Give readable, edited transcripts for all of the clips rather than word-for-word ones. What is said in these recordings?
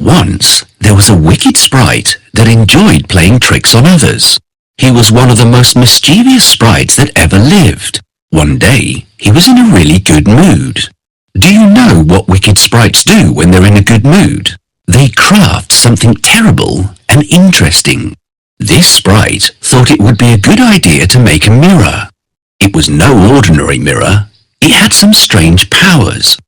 Once, there was a wicked sprite that enjoyed playing tricks on others. He was one of the most mischievous sprites that ever lived. One day, he was in a really good mood. Do you know what wicked sprites do when they're in a good mood? They craft something terrible and interesting. This sprite thought it would be a good idea to make a mirror. It was no ordinary mirror. It had some strange powers.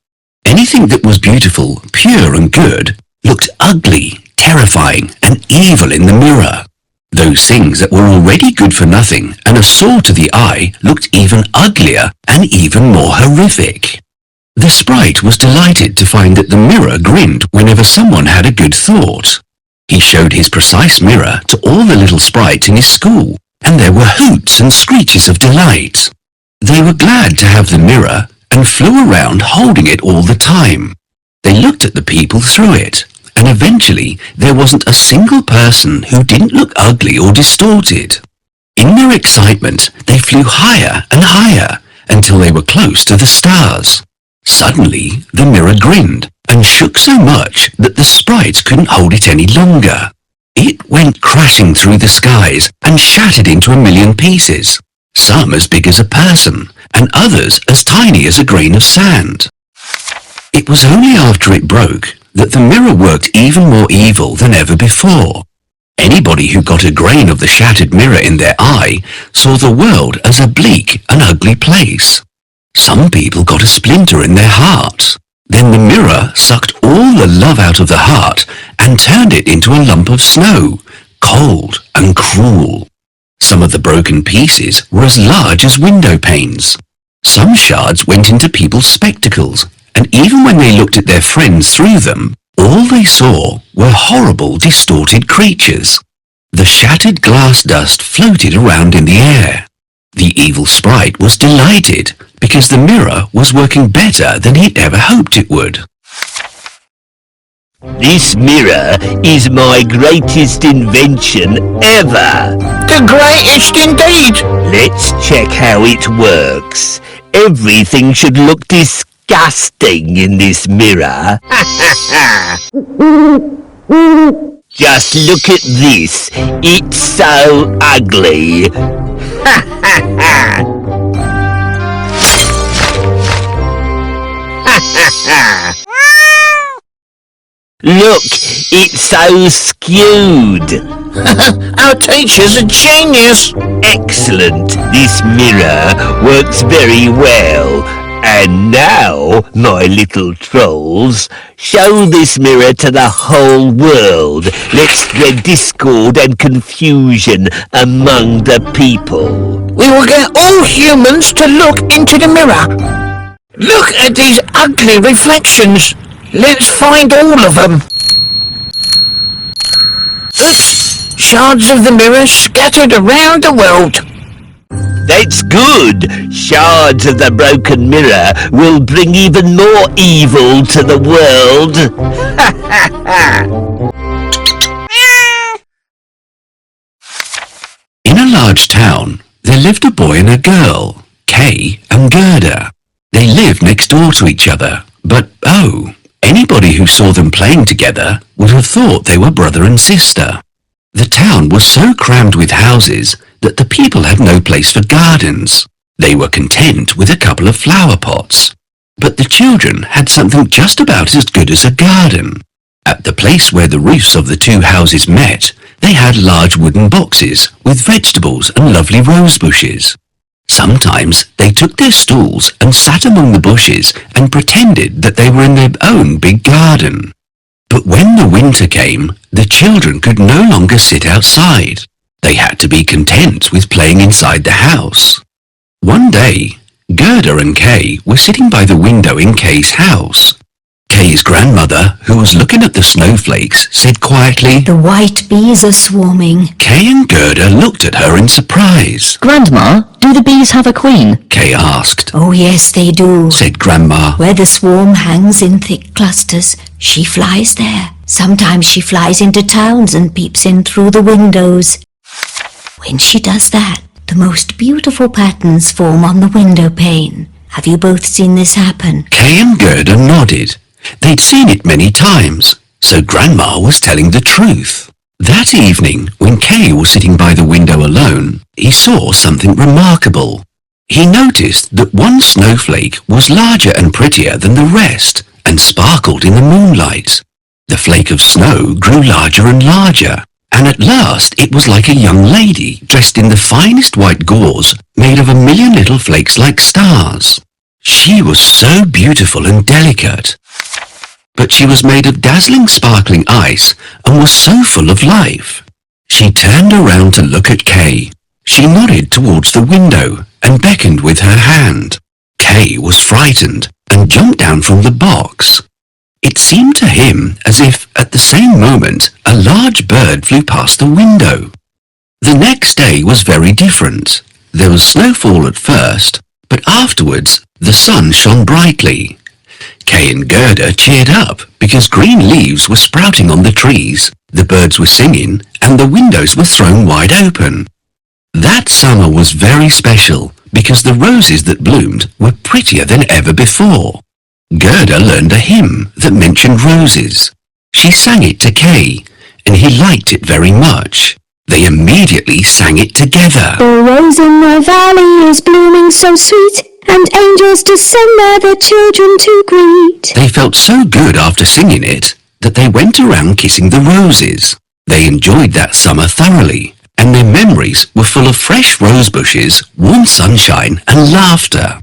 Anything that was beautiful, pure and good looked ugly, terrifying and evil in the mirror. Those things that were already good for nothing and a sore to the eye looked even uglier and even more horrific. The sprite was delighted to find that the mirror grinned whenever someone had a good thought. He showed his precise mirror to all the little sprites in his school, and there were hoots and screeches of delight. They were glad to have the mirror and flew around holding it all the time. They looked at the people through it, and eventually there wasn't a single person who didn't look ugly or distorted. In their excitement, they flew higher and higher until they were close to the stars. Suddenly, the mirror grinned and shook so much that the sprites couldn't hold it any longer. It went crashing through the skies and shattered into 1,000,000 pieces, some as big as a person and others as tiny as a grain of sand. It was only after it broke that the mirror worked even more evil than ever before. Anybody who got a grain of the shattered mirror in their eye saw the world as a bleak and ugly place. Some people got a splinter in their heart. Then the mirror sucked all the love out of the heart and turned it into a lump of snow, cold and cruel. Some of the broken pieces were as large as window panes. Some shards went into people's spectacles, and even when they looked at their friends through them, all they saw were horrible, distorted creatures. The shattered glass dust floated around in the air. The evil sprite was delighted because the mirror was working better than he'd ever hoped it would. This mirror is my greatest invention ever. The greatest indeed. Let's check how it works. Everything should look disgusting in this mirror. Just look at this. It's so ugly. Look, it's so skewed. Our teacher's a genius. Excellent. This mirror works very well. And now, my little trolls, show this mirror to the whole world. Let's spread discord and confusion among the people. We will get all humans to look into the mirror. Look at these ugly reflections. Let's find all of them. Oops! Shards of the mirror scattered around the world. That's good. Shards of the broken mirror will bring even more evil to the world. In a large town, there lived a boy and a girl, Kay and Gerda. They lived next door to each other, but anybody who saw them playing together would have thought they were brother and sister. The town was so crammed with houses that the people had no place for gardens. They were content with a couple of flower pots. But the children had something just about as good as a garden. At the place where the roofs of the two houses met, they had large wooden boxes with vegetables and lovely rose bushes. Sometimes they took their stools and sat among the bushes and pretended that they were in their own big garden. But when the winter came, the children could no longer sit outside. They had to be content with playing inside the house. One day, Gerda and Kay were sitting by the window in Kay's house. Kay's grandmother, who was looking at the snowflakes, said quietly, "The white bees are swarming." Kay and Gerda looked at her in surprise. "Grandma, do the bees have a queen?" Kay asked. "Oh yes, they do," said Grandma. "Where the swarm hangs in thick clusters, she flies there. Sometimes she flies into towns and peeps in through the windows. When she does that, the most beautiful patterns form on the window pane. Have you both seen this happen? Kay and Gerda nodded. They'd seen it many times, so Grandma was telling the truth. That evening, when Kay was sitting by the window alone, he saw something remarkable. He noticed that one snowflake was larger and prettier than the rest and sparkled in the moonlight. The flake of snow grew larger and larger, and at last it was like a young lady dressed in the finest white gauze made of a million little flakes like stars. She was so beautiful and delicate, but she was made of dazzling sparkling ice and was so full of life. She turned around to look at Kay. She nodded towards the window and beckoned with her hand. Kay was frightened and jumped down from the box. It seemed to him as if, at the same moment, a large bird flew past the window. The next day was very different. There was snowfall at first, but afterwards the sun shone brightly. Kay and Gerda cheered up because green leaves were sprouting on the trees, the birds were singing, and the windows were thrown wide open. That summer was very special because the roses that bloomed were prettier than ever before. Gerda learned a hymn that mentioned roses. She sang it to Kay, and he liked it very much. They immediately sang it together. The rose in my valley is blooming so sweet, and angels descend there their children to greet. They felt so good after singing it that they went around kissing the roses. They enjoyed that summer thoroughly, and their memories were full of fresh rose bushes, warm sunshine, and laughter.